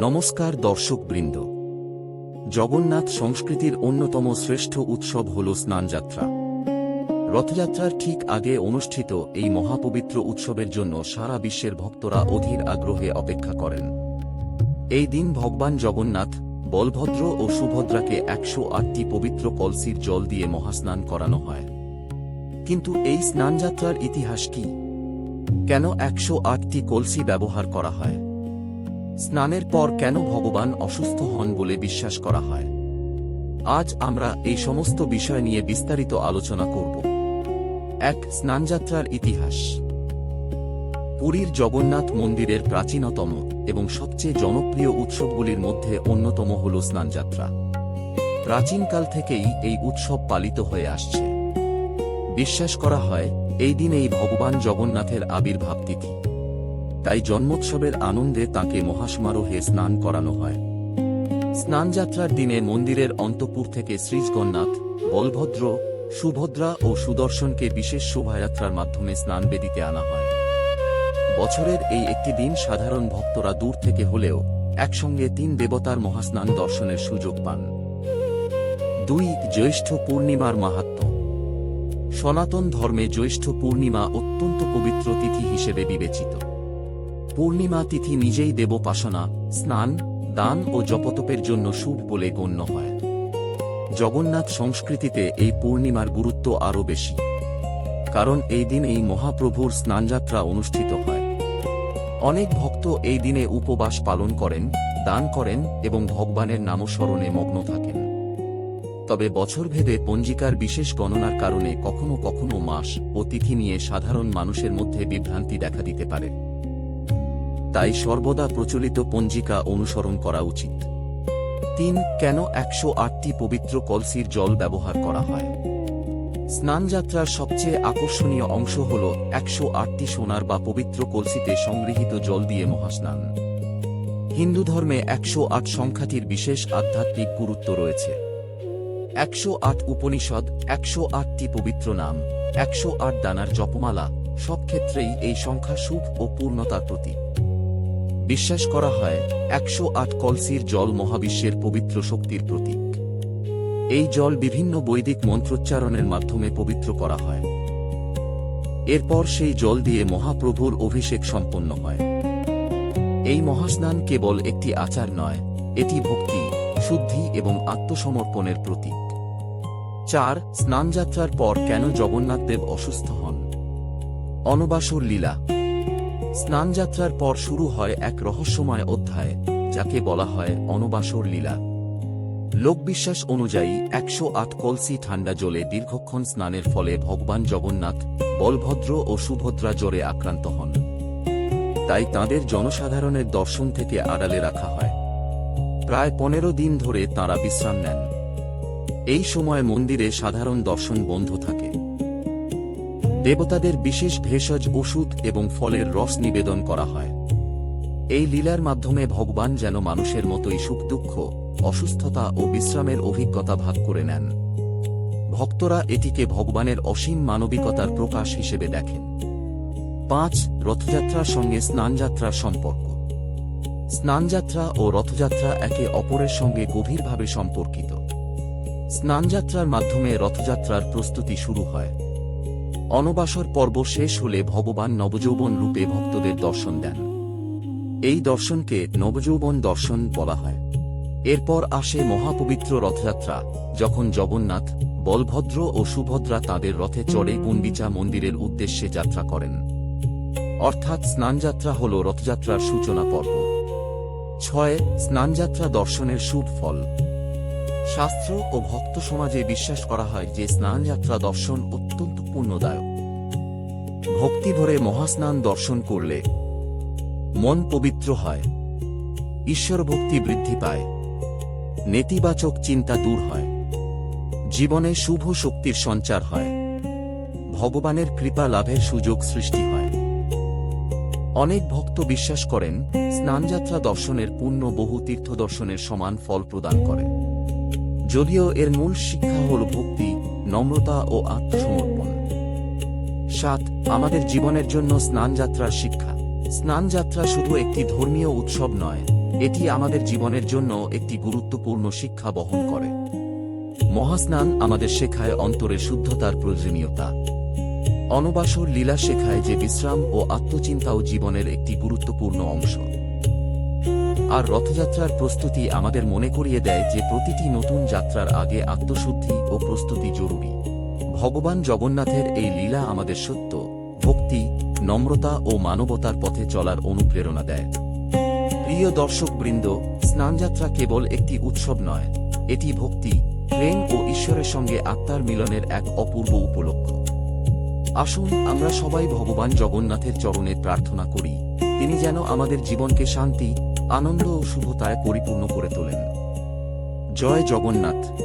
নমস্কার দর্শকবৃন্দ। জগন্নাথ সংস্কৃতির অন্যতম শ্রেষ্ঠ উৎসব হল স্নানযাত্রা। রথযাত্রার ঠিক আগে অনুষ্ঠিত এই মহাপবিত্র উৎসবের জন্য সারা বিশ্বের ভক্তরা অধীর আগ্রহে অপেক্ষা করেন। এই দিন ভগবান জগন্নাথ, বলভদ্র ও সুভদ্রাকে 108টি পবিত্র কলসির জল দিয়ে মহাস্নান করানো হয়। কিন্তু এই স্নানযাত্রার ইতিহাস কি? কেন 108টি কলসি ব্যবহার করা হয়? স্নানের পর কেন ভগবান অসুস্থ হন বলে বিশ্বাস করা হয়? আজ আমরা এই সমস্ত বিষয় নিয়ে বিস্তারিত আলোচনা করব। 1. স্নানযাত্রার ইতিহাস। পুরীর জগন্নাথ মন্দিরের প্রাচীনতম এবং সবচেয়ে জনপ্রিয় উৎসবগুলির মধ্যে অন্যতম হল স্নানযাত্রা। প্রাচীনকাল থেকেই এই উৎসব পালিত হয়ে আসছে। বিশ্বাস করা হয় এই দিনেই ভগবান জগন্নাথের আবির্ভাব তিথি। তাই জন্মোৎসবের আনন্দে তাঁকে মহাসমারোহে স্নান করানো হয়। স্নানযাত্রার দিনে মন্দিরের অন্তঃপুর থেকে শ্রীজগন্নাথ, বলভদ্র, সুভদ্রা ও সুদর্শনকে বিশেষ শোভাযাত্রার মাধ্যমে স্নানবেদিতে আনা হয়। বছরের এই একটি দিন সাধারণ ভক্তরা দূর থেকে হলেও একসঙ্গে 3 দেবতার মহাস্নান দর্শনের সুযোগ পান। 2. জ্যৈষ্ঠ পূর্ণিমার মাহাত্ম্য। সনাতন ধর্মে জ্যৈষ্ঠ পূর্ণিমা অত্যন্ত পবিত্র তিথি হিসেবে বিবেচিত। পূর্ণিমা তিথি নিজেই দেবোপাসনা, স্নান, দান ও জপতপের জন্য শুভ বলে গণ্য হয়। জগন্নাথ সংস্কৃতিতে এই পূর্ণিমার গুরুত্ব আরও বেশি, কারণ এই দিন এই মহাপ্রভুর স্নানযাত্রা অনুষ্ঠিত হয়। অনেক ভক্ত এই দিনে উপবাস পালন করেন, দান করেন এবং ভগবানের নামস্মরণে মগ্ন থাকেন। তবে বছরভেদে পঞ্জিকার বিশেষ গণনার কারণে কখনো কখনো মাস ও তিথি নিয়ে সাধারণ মানুষের মধ্যে বিভ্রান্তি দেখা দিতে পারে। তাই সর্বদা প্রচলিত পঞ্জিকা অনুসরণ করা উচিত। 3. কেন 108টি পবিত্র কলসির জল ব্যবহার করা হয়? স্নানযাত্রার সবচেয়ে আকর্ষণীয় অংশ হল 108টি সোনার বা পবিত্র কলসিতে সংগৃহীত জল দিয়ে মহাস্নান। হিন্দু ধর্মে 108 সংখ্যাটির বিশেষ আধ্যাত্মিক গুরুত্ব রয়েছে। 108 উপনিষদ, 108টি পবিত্র নাম, 108 দানার জপমালা, সব ক্ষেত্রেই এই সংখ্যা শুভ ও পূর্ণতার প্রতীক। বিশ্বাস করা হয় 108 কলসির জল মহাবিশ্বের পবিত্র শক্তির প্রতীক। এই জল বিভিন্ন বৈদিক মন্ত্রোচ্চারণের মাধ্যমে পবিত্র করা হয়। এরপর সেই জল দিয়ে মহাপ্রভুর অভিষেক সম্পন্ন হয়। এই মহাস্নান কেবল একটি আচার নয়, এটি ভক্তি, শুদ্ধি এবং আত্মসমর্পণের প্রতীক। 4. স্নানযাত্রার পর কেন জগন্নাথদেব অসুস্থ হন? অনবাসর লীলা। স্নানযাত্রার পর শুরু হয় এক রহস্যময় অধ্যায়, যাকে বলা হয় অনবাসর লীলা। লোকবিশ্বাস অনুযায়ী 108 কলসি ঠান্ডা জলে দীর্ঘক্ষণ স্নানের ফলে ভগবান জগন্নাথ, বলভদ্র ও সুভদ্রা জ্বরে আক্রান্ত হন। তাই তাঁদের জনসাধারণের দর্শন থেকে আড়ালে রাখা হয়। প্রায় 15 দিন ধরে তাঁরা বিশ্রাম নেন। এই সময় মন্দিরে সাধারণ দর্শন বন্ধ থাকে। দেবতাদের বিশেষ ভেষজ ওষুধ এবং ফলের রস নিবেদন করা হয়। এই লীলার মাধ্যমে ভগবান যেন মানুষের মতোই সুখ দুঃখ, অসুস্থতা ও বিশ্রামের অভিজ্ঞতা ভাগ করে নেন। ভক্তরা এটিকে ভগবানের অসীম মানবিকতার প্রকাশ হিসেবে দেখেন। 5. রথযাত্রার সঙ্গে স্নানযাত্রার সম্পর্ক। স্নানযাত্রা ও রথযাত্রা একে অপরের সঙ্গে গভীরভাবে সম্পর্কিত। স্নানযাত্রার মাধ্যমে রথযাত্রার প্রস্তুতি শুরু হয়। অনবাসর পর্ব শেষ হলে ভগবান নবযৌবন রূপে ভক্তদের দর্শন দেন। এই দর্শনকে নবযৌবন দর্শন বলা হয়। এরপর আসে মহাপবিত্র রথযাত্রা, যখন জগন্নাথ, বলভদ্র ও সুভদ্রা তাঁদের রথে চড়ে গুন্ডিচা মন্দিরের উদ্দেশ্যে যাত্রা করেন। অর্থাৎ স্নানযাত্রা হল রথযাত্রার সূচনা পর্ব। 6. স্নানযাত্রা দর্শনের শুভ ফল। শাস্ত্র ও ভক্ত সমাজে বিশ্বাস করা হয় যে স্নানযাত্রা দর্শন অত্যন্ত পুণ্যদায়ক। ভক্তি ভরে মহাস্নান দর্শন করলে মন পবিত্র হয়, ঈশ্বরভক্তি বৃদ্ধি পায়, নেতিবাচক চিন্তা দূর হয়, জীবনে শুভ শক্তির সঞ্চার হয়, ভগবানের কৃপা লাভের সুযোগ সৃষ্টি হয়। অনেক ভক্ত বিশ্বাস করেন স্নানযাত্রা দর্শনের পুণ্য বহু তীর্থদর্শনের সমান ফল প্রদান করে। যদিও এর মূল শিক্ষা হল ভক্তি, নম্রতা ও আত্মসমর্পণ। 7. আমাদের জীবনের জন্য স্নানযাত্রার শিক্ষা। স্নানযাত্রা শুধু একটি ধর্মীয় উৎসব নয়, এটি আমাদের জীবনের জন্য একটি গুরুত্বপূর্ণ শিক্ষা বহন করে। মহাস্নান আমাদের শেখায় অন্তরের শুদ্ধতার প্রয়োজনীয়তা। অনবাসর লীলা শেখায় যে বিশ্রাম ও আত্মচিন্তাও জীবনের একটি গুরুত্বপূর্ণ অংশ। আর রথযাত্রার প্রস্তুতি আমাদের মনে করিয়ে দেয় যে প্রতিটি নতুন যাত্রার আগে আত্মশুদ্ধি ও প্রস্তুতি জরুরি। ভগবান জগন্নাথের এই লীলা আমাদের সত্য, ভক্তি, নম্রতা ও মানবতার পথে চলার অনুপ্রেরণা দেয়। প্রিয় দর্শকবৃন্দ, স্নানযাত্রা কেবল একটি উৎসব নয়, এটি ভক্তি, প্রেম ও ঈশ্বরের সঙ্গে আত্মার মিলনের এক অপূর্ব উপলক্ষ। আসুন আমরা সবাই ভগবান জগন্নাথের চরণে প্রার্থনা করি, তিনি যেন আমাদের জীবনকে শান্তি, আনন্দ ও শুভতায় পরিপূর্ণ করে তোলেন। জয় জগন্নাথ।